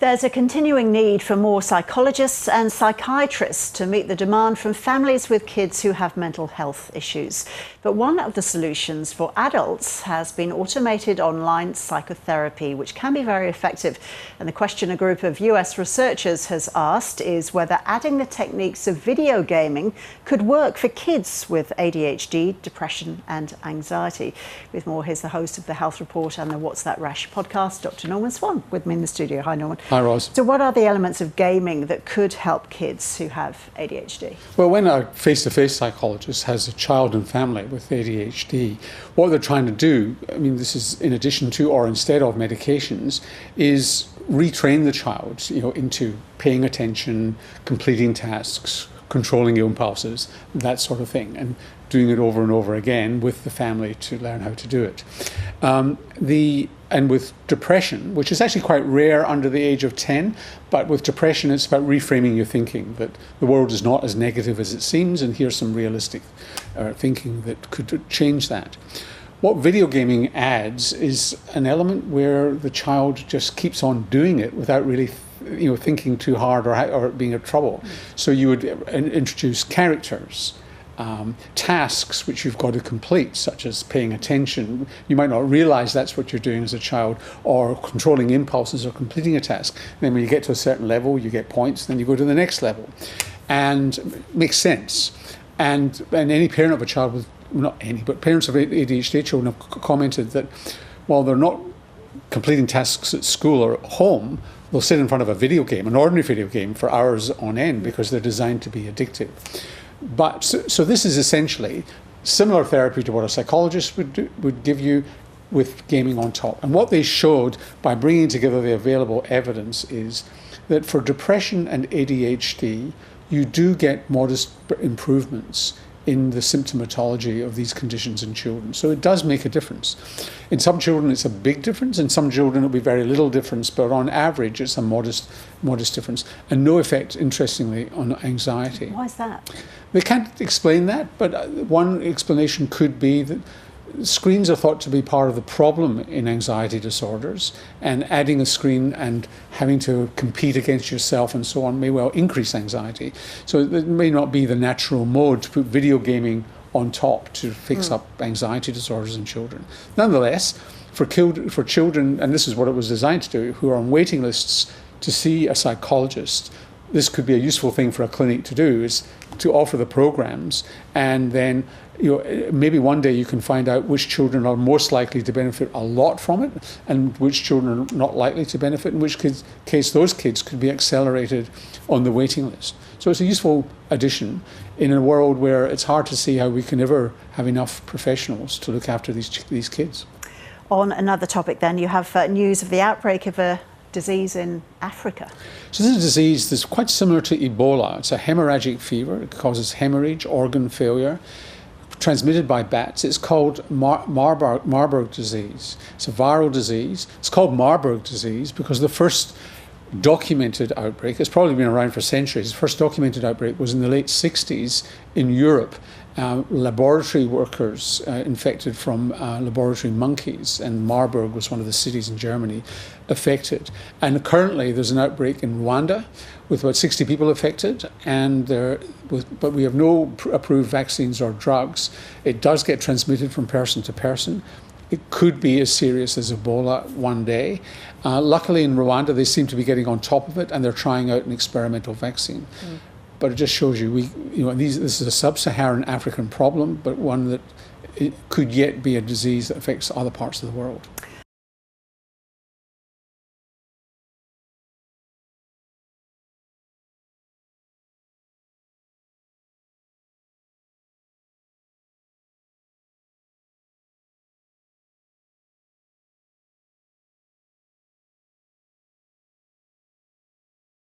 There's a continuing need for more psychologists and psychiatrists to meet the demand from families with kids who have mental health issues. But one of the solutions for adults has been automated online psychotherapy, which can be very effective. And the question a group of US researchers has asked is whether adding the techniques of video gaming could work for kids with ADHD, depression and anxiety. With more, here's the host of the Health Report and the What's That Rash podcast, Dr. Norman Swan, with me in the studio. Hi, Norman. Hi, Ros. So what are the elements of gaming that could help kids who have ADHD? Well, when a face-to-face psychologist has a child and family with ADHD, what they're trying to do, I mean, this is in addition to or instead of medications, is retrain the child, into paying attention, completing tasks, controlling your impulses, that sort of thing, and doing it over and over again with the family to learn how to do it. And with depression, which is actually quite rare under the age of 10, but with depression it's about reframing your thinking, that the world is not as negative as it seems, and here's some realistic thinking that could change that. What video gaming adds is an element where the child just keeps on doing it without really thinking too hard or being in trouble. So you would introduce characters, tasks which you've got to complete, such as paying attention. You might not realize that's what you're doing as a child, or controlling impulses or completing a task. And then when you get to a certain level, you get points, then you go to the next level. And it makes sense. And any parent of a child with, not any, but parents of ADHD children have commented that while they're not completing tasks at school or at home, they'll sit in front of a video game, an ordinary video game, for hours on end because they're designed to be addictive. But so this is essentially similar therapy to what a psychologist would give you, with gaming on top. And what they showed by bringing together the available evidence is that for depression and ADHD, you do get modest improvements in the symptomatology of these conditions in children. So it does make a difference. In some children it's a big difference, in some children it'll be very little difference, but on average it's a modest difference, and no effect, interestingly, on anxiety. Why is that? They can't explain that, but one explanation could be that screens are thought to be part of the problem in anxiety disorders, and adding a screen and having to compete against yourself and so on may well increase anxiety. So it may not be the natural mode to put video gaming on top to fix up anxiety disorders in children. Nonetheless, for children, and this is what it was designed to do, who are on waiting lists to see a psychologist, this could be a useful thing for a clinic to do, is to offer the programs, and then maybe one day you can find out which children are most likely to benefit a lot from it and which children are not likely to benefit, in which case those kids could be accelerated on the waiting list. So it's a useful addition in a world where it's hard to see how we can ever have enough professionals to look after these kids. On another topic then, you have news of the outbreak of a disease in Africa. So this is a disease that's quite similar to Ebola. It's a hemorrhagic fever. It causes hemorrhage, organ failure, transmitted by bats. It's called Marburg disease. It's a viral disease. It's called Marburg disease because the first documented outbreak, it's probably been around for centuries, the first documented outbreak was in the late 60s in Europe. Laboratory workers infected from laboratory monkeys, and Marburg was one of the cities in Germany affected. And currently there's an outbreak in Rwanda with about 60 people affected, but we have no approved vaccines or drugs. It does get transmitted from person to person. It could be as serious as Ebola one day. Luckily in Rwanda they seem to be getting on top of it, and they're trying out an experimental vaccine. But it just shows you, this is a sub-Saharan African problem, but one that it could yet be a disease that affects other parts of the world.